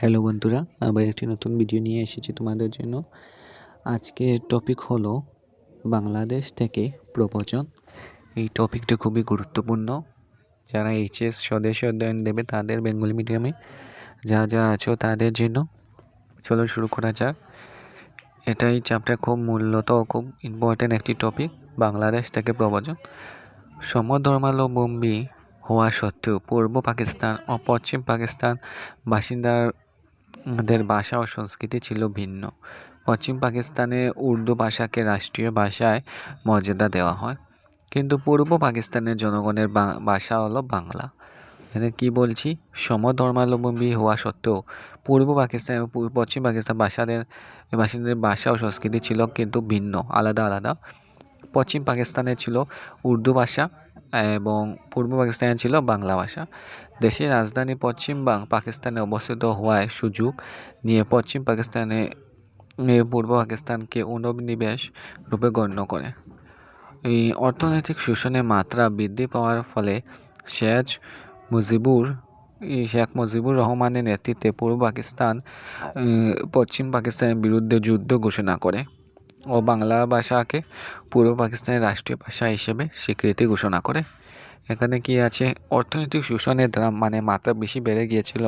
Hello বন্ধুরা, আবার একটি নতুন ভিডিও নিয়ে এসেছি তোমাদের জন্য। আজকের টপিক হলো বাংলাদেশ থেকে প্রব্রজন। এই টপিকটা খুবই গুরুত্বপূর্ণ। যারা এইচএস স্বদেশী অধ্যয়ন দেবে তাদের বেঙ্গলি মিডিয়ামে যা আছো তাদের জন্য। চলো শুরু করা যাক। এটাই চ্যাপ্টার খুব খুব ইম্পর্টেন্ট একটি টপিক, বাংলাদেশ থেকে প্রব্রজন। সমধর্মাবলম্বী হওয়া সত্ত্বেও পূর্ব পাকিস্তান ও পশ্চিম পাকিস্তান বাসিন্দাদের ভাষা ও সংস্কৃতি ছিল ভিন্ন। পশ্চিম পাকিস্তানে উর্দু ভাষাকে রাষ্ট্রীয় ভাষায় মর্যাদা দেওয়া হয়, কিন্তু পূর্ব পাকিস্তানের জনগণের ভাষা হলো বাংলা। এখানে কি বলছি, সমধর্মাবলম্বী হওয়া সত্ত্বেও পূর্ব পাকিস্তান ও পশ্চিম পাকিস্তান বাসিন্দাদের ভাষা ও সংস্কৃতি ছিল কিন্তু ভিন্ন, আলাদা। পশ্চিম পাকিস্তানে ছিল উর্দু ভাষা এবং পূর্ব পাকিস্তানে ছিল বাংলা ভাষা। দেশের রাজধানী পশ্চিম পাকিস্তানে অবস্থিত হওয়ায় সুযোগ নিয়ে পশ্চিম পাকিস্তানে পূর্ব পাকিস্তানকে উপনিবেশ রূপে গণ্য করে। এই অর্থনৈতিক শোষণের মাত্রা বৃদ্ধি পাওয়ার ফলে শেখ মুজিবুর রহমানের নেতৃত্বে পূর্ব পাকিস্তান পশ্চিম পাকিস্তানের বিরুদ্ধে যুদ্ধ ঘোষণা করে ও বাংলা ভাষাকে পূর্ব পাকিস্তানের রাষ্ট্রীয় ভাষা হিসেবে স্বীকৃতি ঘোষণা করে। এখানে কি আছে, অর্থনৈতিক শোষণের দ্বারা মাত্রা বেশি বেড়ে গিয়েছিল।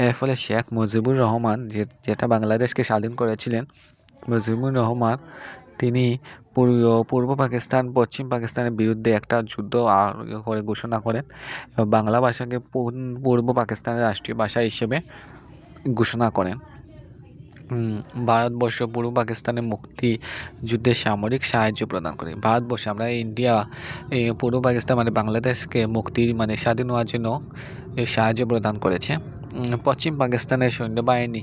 এর ফলে শেখ মুজিবুর রহমান যেটা বাংলাদেশকে স্বাধীন করেছিলেন, মুজিবুর রহমান তিনি পূর্ব পাকিস্তান পশ্চিম পাকিস্তানের বিরুদ্ধে একটা যুদ্ধ করে ঘোষণা করেন এবং বাংলা ভাষাকে পূর্ব পাকিস্তানের রাষ্ট্রীয় ভাষা হিসেবে ঘোষণা করেন। ভারতবর্ষ পূর্ব পাকিস্তানের মুক্তি যুদ্ধে সামরিক সাহায্য প্রদান করে। ভারতবর্ষ, আমরা ইন্ডিয়া পূর্ব পাকিস্তান মানে বাংলাদেশকে স্বাধীন হওয়ার জন্য সাহায্য প্রদান করেছে। পশ্চিম পাকিস্তানের সৈন্যবাহিনী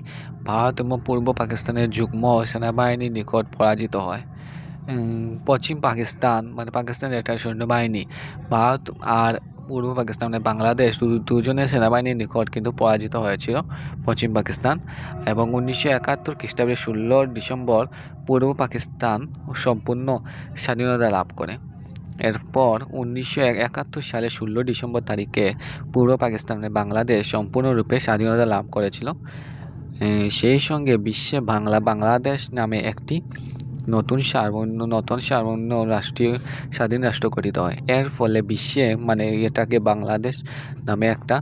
ভারত এবং পূর্ব পাকিস্তানের যুগ্ম সেনাবাহিনীর নিকট পরাজিত হয়। পশ্চিম পাকিস্তান পাকিস্তানের একটা সৈন্যবাহিনী ভারত আর পূর্ব পাকিস্তান বাংলাদেশ দুজনের সেনাবাহিনীর নিকট কিন্তু পরাজিত হয়েছিল পশ্চিম পাকিস্তান। এবং 1971 খ্রিস্টাব্দের 16 ডিসেম্বর পূর্ব পাকিস্তান সম্পূর্ণ স্বাধীনতা লাভ করে। এরপর 1971 সালে 16 ডিসেম্বর তারিখে পূর্ব পাকিস্তানে বাংলাদেশ সম্পূর্ণরূপে স্বাধীনতা লাভ করেছিল। সেই সঙ্গে বিশ্বে বাংলাদেশ নামে একটি নতুন সার্বভৌম রাষ্ট্রীয় স্বাধীন রাষ্ট্র গঠিত হয়। এর ফলে বিশ্বে এটাকে বাংলাদেশ নামে একটা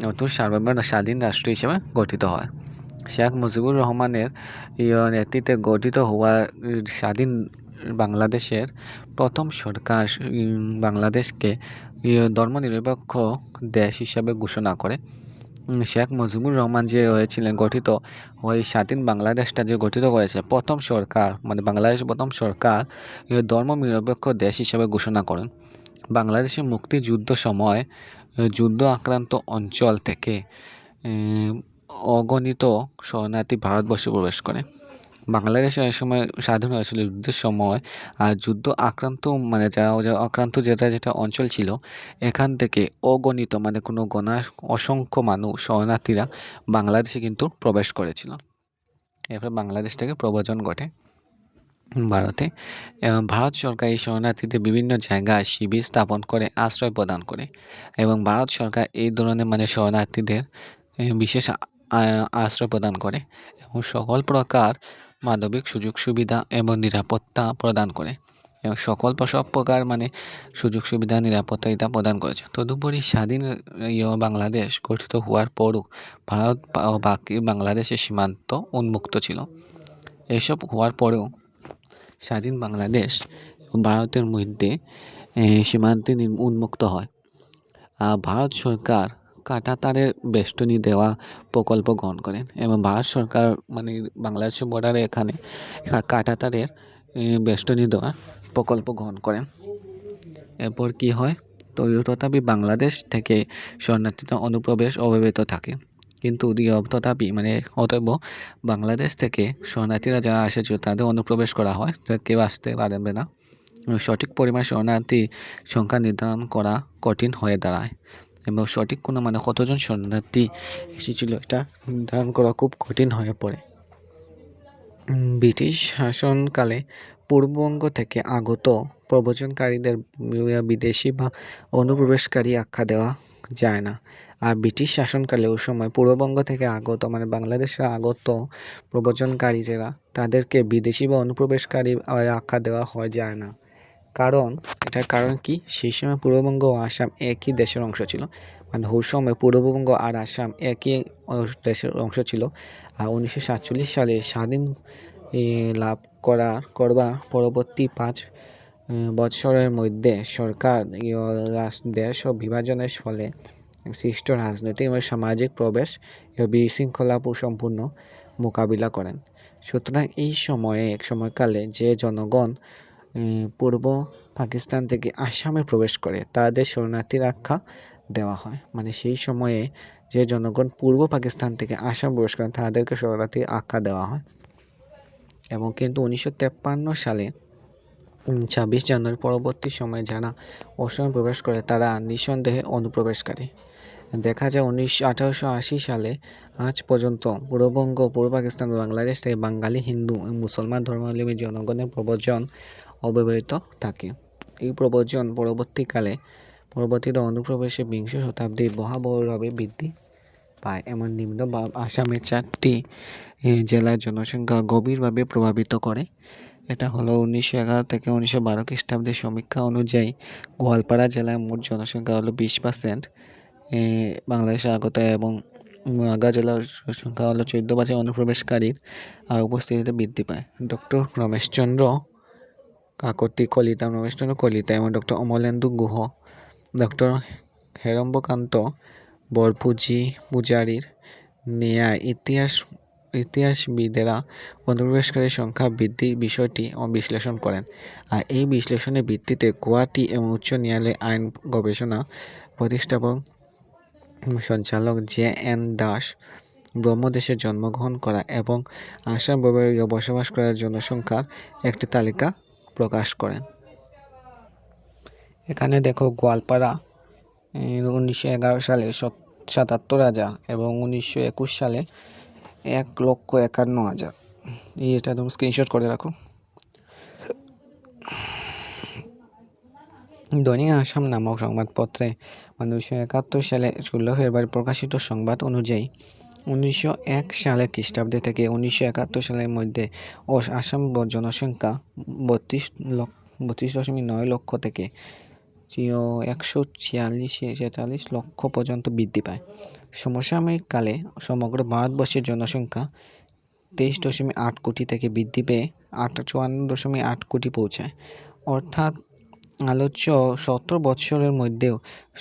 নতুন সার্বভৌম স্বাধীন রাষ্ট্র হিসেবে গঠিত হয়। শেখ মুজিবুর রহমানের নেতৃত্বে গঠিত হওয়া স্বাধীন বাংলাদেশের প্রথম সরকার বাংলাদেশকে ধর্মনিরপেক্ষ দেশ হিসাবে ঘোষণা করে। শেখ মুজিবুর রহমান যে হয়েছিলেন গঠিত ওই স্বাধীন বাংলাদেশটা যে গঠিত করেছে, প্রথম সরকার বাংলাদেশের প্রথম সরকার ধর্মনিরপেক্ষ দেশ হিসেবে ঘোষণা করেন। বাংলাদেশের মুক্তিযুদ্ধ সময় যুদ্ধ আক্রান্ত অঞ্চল থেকে অগণিত শরণার্থী ভারতবর্ষে প্রবেশ করে। বাংলাদেশ এই সময় স্বাধীন হয়েছিল যুদ্ধের সময়, আর যুদ্ধ আক্রান্ত যেটা অঞ্চল ছিল, এখান থেকে অগণিত কোনো অসংখ্য মানুষ শরণার্থীরা বাংলাদেশে কিন্তু প্রবেশ করেছিল। এরপর বাংলাদেশ থেকে প্রব্রজন ঘটে ভারতে। ভারত সরকার এই শরণার্থীদের বিভিন্ন জায়গায় শিবির স্থাপন করে আশ্রয় প্রদান করে এবং ভারত সরকার এই ধরনের শরণার্থীদের বিশেষ আশ্রয় প্রদান করে এবং সকল প্রকার মানবিক সুযোগ সুবিধা এবং নিরাপত্তা প্রদান করে এবং সব প্রকার সুযোগ সুবিধা নিরাপত্তা এটা প্রদান করেছে। তদুপরি স্বাধীন বাংলাদেশ গঠিত হওয়ার পরও ভারত ও বাকি বাংলাদেশের সীমান্ত উন্মুক্ত ছিল। এসব হওয়ার পরেও স্বাধীন বাংলাদেশ ভারতের মধ্যে সীমান্তে উন্মুক্ত হয়। ভারত সরকার কাঁটাতারের বেষ্টনী দেওয়া প্রকল্প গ্রহণ করেন এবং ভারত সরকার বাংলাদেশের বর্ডারে এখানে কাঁটাতারের বেষ্টনী দেওয়া প্রকল্প গ্রহণ করেন। এরপর কি হয়, তথাপি বাংলাদেশ থেকে শরণার্থীদের অনুপ্রবেশ অব্যাহত থাকে, কিন্তু অতএব বাংলাদেশ থেকে শরণার্থীরা যারা এসেছিল তাদের অনুপ্রবেশ করা হয়, কেউ আসতে পারবে না। সঠিক পরিমাণ শরণার্থী সংখ্যা নির্ধারণ করা কঠিন হয়ে দাঁড়ায় এবং সঠিক কতজন শরণার্থী এসেছিল এটা নির্ধারণ করা খুব কঠিন হয়ে পড়ে। ব্রিটিশ শাসনকালে পূর্ববঙ্গ থেকে আগত প্রব্রজনকারীদের বিদেশি বা অনুপ্রবেশকারী আখ্যা দেওয়া যায় না। আর ব্রিটিশ শাসনকালে ওই সময় পূর্ববঙ্গ থেকে আগত মানে বাংলাদেশে আগত প্রব্রজনকারী যারা তাদেরকে বিদেশি বা অনুপ্রবেশকারী আখ্যা দেওয়া হয় যায় না। এটার কারণ কি, সেই সময় পূর্ববঙ্গ ও আসাম একই দেশের অংশ ছিল। মানে ওই সময় পূর্ববঙ্গ আর আসাম একই দেশের অংশ ছিল। আর 1947 সালে স্বাধীন লাভ করবার পরবর্তী 5 বৎসরের মধ্যে সরকার দেশ ও বিভাজনের ফলে সৃষ্ট রাজনৈতিক এবং সামাজিক প্রবেশ ও বিশৃঙ্খলা সম্পূর্ণ মোকাবিলা করেন। সুতরাং এই সময়কালে যে জনগণ পূর্ব পাকিস্তান থেকে আসামে প্রবেশ করে তাদের শরণার্থীর আখ্যা দেওয়া হয়। মানে সেই সময়ে যে জনগণ পূর্ব পাকিস্তান থেকে আসাম প্রবেশ করেন তাদেরকে শরণার্থীর আখ্যা দেওয়া হয়। এবং কিন্তু 1953 সালে 26 জানুয়ারি পরবর্তী সময়ে যারা অসমে প্রবেশ করে তারা নিঃসন্দেহে অনুপ্রবেশকারী। দেখা যায় 1880 সালে আজ পর্যন্ত পূর্ববঙ্গ, পূর্ব পাকিস্তান ও বাংলাদেশ থেকে বাঙালি, হিন্দু ও মুসলমান ধর্মাবলম্বী জনগণের প্রব্রজন অব্যাহত থাকে। এই প্রব্রজন পরবর্তীতে অনুপ্রবেশে বিংশ শতাব্দীর ভয়াবহভাবে বৃদ্ধি পায়। এমন নিম্ন আসামের 4টি জেলার জনসংখ্যা গভীরভাবে প্রভাবিত করে। এটা হলো 1911 থেকে 1912 খ্রিস্টাব্দের সমীক্ষা অনুযায়ী গোয়ালপাড়া জেলার মোট জনসংখ্যা হলো 20%, বাংলাদেশে আগত, এবং নোয়াগাঁ জেলার সংখ্যা হলো 14% অনুপ্রবেশকারীর আর উপস্থিতিতে বৃদ্ধি পায়। ডক্টর রমেশচন্দ্র কলিতা এবং ডক্টর অমলেন্দু গুহ, ডক্টর হেরম্বকান্ত বরপূজারীর ন্যায় ইতিহাসবিদেরা অনুপ্রবেশকারীর সংখ্যা বৃদ্ধির বিষয়টি বিশ্লেষণ করেন। আর এই বিশ্লেষণের ভিত্তিতে গুয়াহাটি এবং উচ্চ ন্যায়ালয় আইন গবেষণা প্রতিষ্ঠাপক সঞ্চালক JN দাস ব্রহ্মদেশে জন্মগ্রহণ করা এবং আসাম বসবাস করার জনসংখ্যার একটি তালিকা প্রকাশ করেন। এখানে দেখো গোয়ালপাড়া 1911 সালে 77,000 এবং 1921 সালে 1,51,000। এটা তুমি স্ক্রিনশট করে রাখো। দৈনিক আসাম নামক সংবাদপত্রে 1971 সালে 16 ফেব্রুয়ারি প্রকাশিত সংবাদ অনুযায়ী 1901 সালে খ্রিস্টাব্দে থেকে 1971 সালের মধ্যে আসাম জনসংখ্যা 32.9 লক্ষ থেকে 146 লক্ষ পর্যন্ত বৃদ্ধি পায়। সমসাময়িক কালে সমগ্র ভারতবর্ষের জনসংখ্যা 23.8 কোটি থেকে বৃদ্ধি পেয়ে 54.8 কোটি পৌঁছায়। অর্থাৎ আলোচ্য 70 বৎসরের মধ্যেও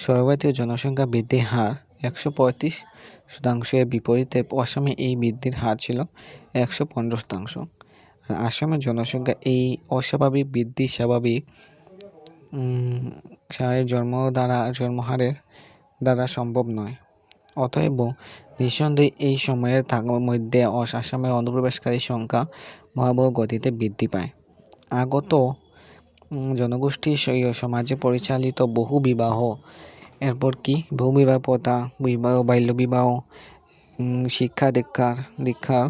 সর্বাধিক জনসংখ্যা বৃদ্ধির হার 135%, এর বিপরীতে আসামে এই বৃদ্ধির হার ছিল 115%। আর আসামের জনসংখ্যা এই অস্বাভাবিক বৃদ্ধি স্বাভাবিক জন্মহারের দ্বারা সম্ভব নয়। অতএব নিঃসন্দেহে এই সময়ের মধ্যে আসামের অনুপ্রবেশকারীর সংখ্যা ভয়াবহ গতিতে বৃদ্ধি পায়। আগত জনগোষ্ঠীর সমাজে পরিচালিত বহু বিবাহ, এরপর কি বহুবিবাহ প্রথা, বাল্যবিবাহ, শিক্ষা দীক্ষার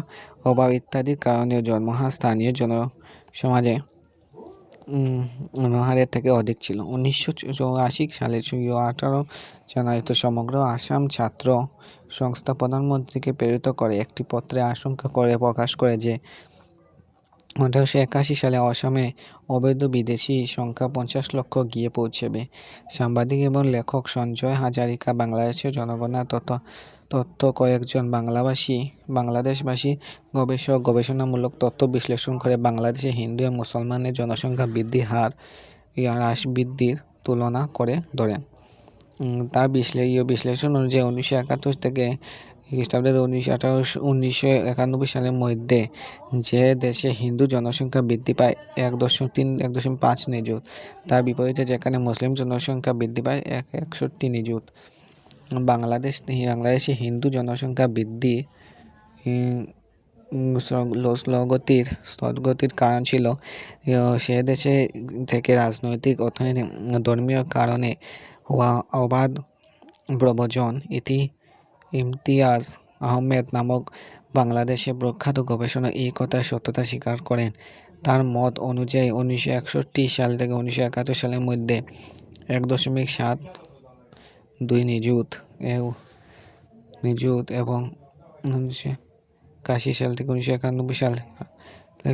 অভাব ইত্যাদির কারণে জন্মহার স্থানীয় জনসমাজে হারের থেকে অধিক ছিল। 1984 সালে 18 জানুয়ারিতে সমগ্র আসাম ছাত্র সংস্থা প্রধানমন্ত্রীকে প্রেরিত করে একটি পত্রে আশঙ্কা প্রকাশ করে যে 1881 সালে আসামে অবৈধ বিদেশি সংখ্যা 50 লক্ষ গিয়ে পৌঁছবে। সাংবাদিক এবং লেখক সঞ্জয় হাজারিকা বাংলাদেশের জনগণনা তথ্য কয়েকজন বাংলাদেশবাসী গবেষক গবেষণামূলক তথ্য বিশ্লেষণ করে বাংলাদেশে হিন্দু এবং মুসলমানের জনসংখ্যা বৃদ্ধির হার হ্রাস বৃদ্ধির তুলনা করে ধরেন। তার বিশ্লেষণ অনুযায়ী 1971 থেকে খ্রিস্টাব্দের 1991 সালের মধ্যে যে দেশে হিন্দু জনসংখ্যা বৃদ্ধি পায় 1.5 নিযুত, তার বিপরীতে যেখানে মুসলিম জনসংখ্যা বৃদ্ধি পায় 61 নিযুত। বাংলাদেশে হিন্দু জনসংখ্যা বৃদ্ধি স্থলগতির কারণ ছিল সে দেশে থেকে রাজনৈতিক, অর্থনৈতিক, ধর্মীয় কারণে হওয়া অবাধ প্রব্রজন। ইমতিয়াজ আহমেদ নামক বাংলাদেশের প্রখ্যাত গবেষণা এই কথার সত্যতা স্বীকার করেন। তার মত অনুযায়ী 1961 সাল থেকে 1971 সালের মধ্যে 1.72 নিযুত নিযুত এবং 1981 সাল থেকে 1991 সাল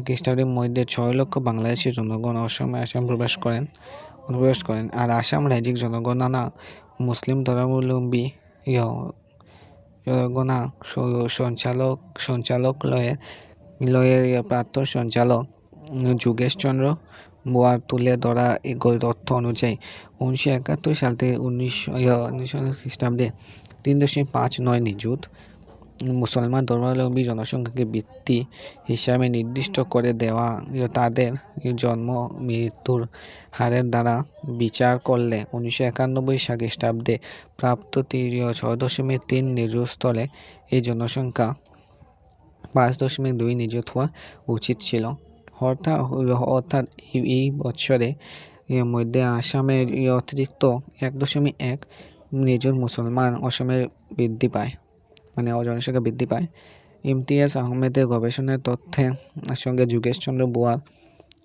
খ্রিস্টাব্দের মধ্যে 6 লক্ষ বাংলাদেশি জনগণ অসমে আসাম অনুপ্রবেশ করেন। আর আসাম রাজ্যিক জনগণনা মুসলিম ধর্মাবলম্বী জনগণনা সঞ্চালকালয়ের প্রাক্তন সঞ্চালক যোগেশ চন্দ্র বোয়ার তুলে ধরা এই তথ্য অনুযায়ী 1971 সাল থেকে 1900 খ্রিস্টাব্দে 3.59 নিযুত মুসলমান ধর্মাবলম্বী জনসংখ্যাকে ভিত্তি হিসাবে নির্দিষ্ট করে দেওয়া তাদের জন্ম মৃত্যুর হারের দ্বারা বিচার করলে 1991 সাল খ্রিস্টাব্দে প্রাপ্ত 6.3 নিযুত স্থলে এই জনসংখ্যা 5.2 নিযুত হওয়া উচিত ছিল। অর্থাৎ এই বছরে মধ্যে আসামের অতিরিক্ত 1.1 নিযুত মুসলমান অসমের বৃদ্ধি পায়, মানে জনসংখ্যা বৃদ্ধি পায়। ইমতিয়াজ আহমেদের গবেষণার তথ্যের সঙ্গে যোগেশ চন্দ্র বোয়ার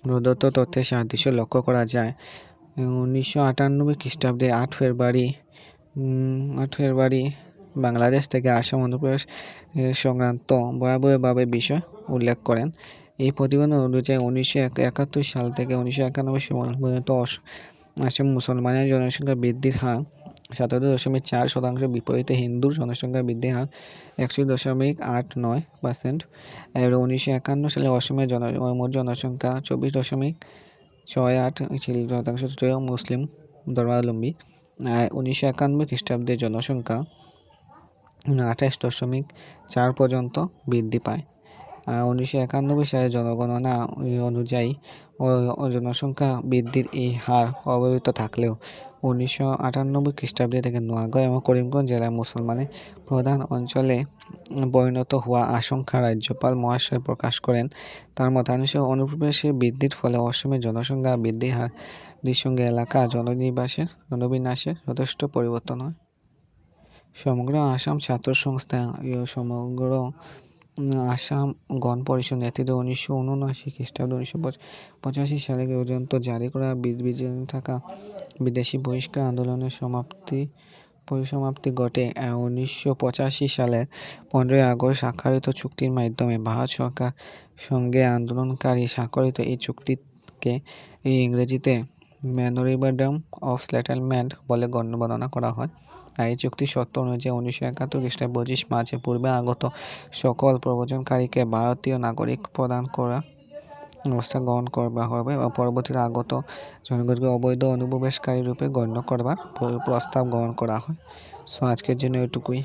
প্রদত্ত তথ্যের সাদৃশ্য লক্ষ্য করা যায়। 1998 খ্রিস্টাব্দে 8 ফেব্রুয়ারি বাংলাদেশ থেকে আসাম অনুপ্রবেশ সংক্রান্ত ভয়াবহভাবে বিষয় উল্লেখ করেন। এই প্রতিবেদন অনুযায়ী 1971 সাল থেকে 1991 সাল পর্যন্ত আসাম মুসলমানের জনসংখ্যা বৃদ্ধির হার 77.4%, বিপরীতে হিন্দুর জনসংখ্যা বৃদ্ধির হার 61.89%। এবং 1951 সালে অসমের মোট জনসংখ্যা 24.68% মুসলিম ধর্মাবলম্বী। 1991 খ্রিস্টাব্দে জনসংখ্যা 28.4 পর্যন্ত বৃদ্ধি পায়। 1991 সালের জনগণনা অনুযায়ী জনসংখ্যা বৃদ্ধির এই হার অব্যবহৃত থাকলেও 1998 খ্রিস্টাব্দে থেকে নোয়াখালী এবং করিমগঞ্জ জেলার মুসলমানের প্রধান অঞ্চলে পরিণত হওয়ার আশঙ্কা রাজ্যপাল মহাশয় প্রকাশ করেন। তার মতানুসারে অনুপ্রবেশের বৃদ্ধির ফলে অসমের জনসংখ্যা বৃদ্ধির হারের সঙ্গে এলাকার জনবিন্যাসের যথেষ্ট পরিবর্তন হয়। সমগ্র আসাম ছাত্র সংস্থা সমগ্র আসাম গণ পরিষদ নেতৃত্বে 1979 খ্রিস্টাব্দ 1985 সালে পর্যন্ত জারি করা থাকা বিদেশি বহিষ্কার আন্দোলনের পরিসমাপ্তি ঘটে। 1985 সালের 15 আগস্ট স্বাক্ষরিত চুক্তির মাধ্যমে ভারত সরকার সঙ্গে আন্দোলনকারী স্বাক্ষরিত এই চুক্তিকে ইংরেজিতে মেমোরেন্ডাম অফ সেটেলমেন্ট বলে বর্ণনা করা হয়। এই চুক্তির শর্ত অনুযায়ী 1971 খ্রিস্টাব্দে 25 মার্চে পূর্বে আগত সকল প্রব্রজনকারীকে ভারতীয় নাগরিক প্রদান করার ব্যবস্থা গ্রহণ করা হবে এবং পরবর্তীতে আগত জনগণকে অবৈধ অনুপ্রবেশকারী রূপে গণ্য করবার প্রস্তাব গ্রহণ করা হয়। সো আজকের জন্য এটুকুই।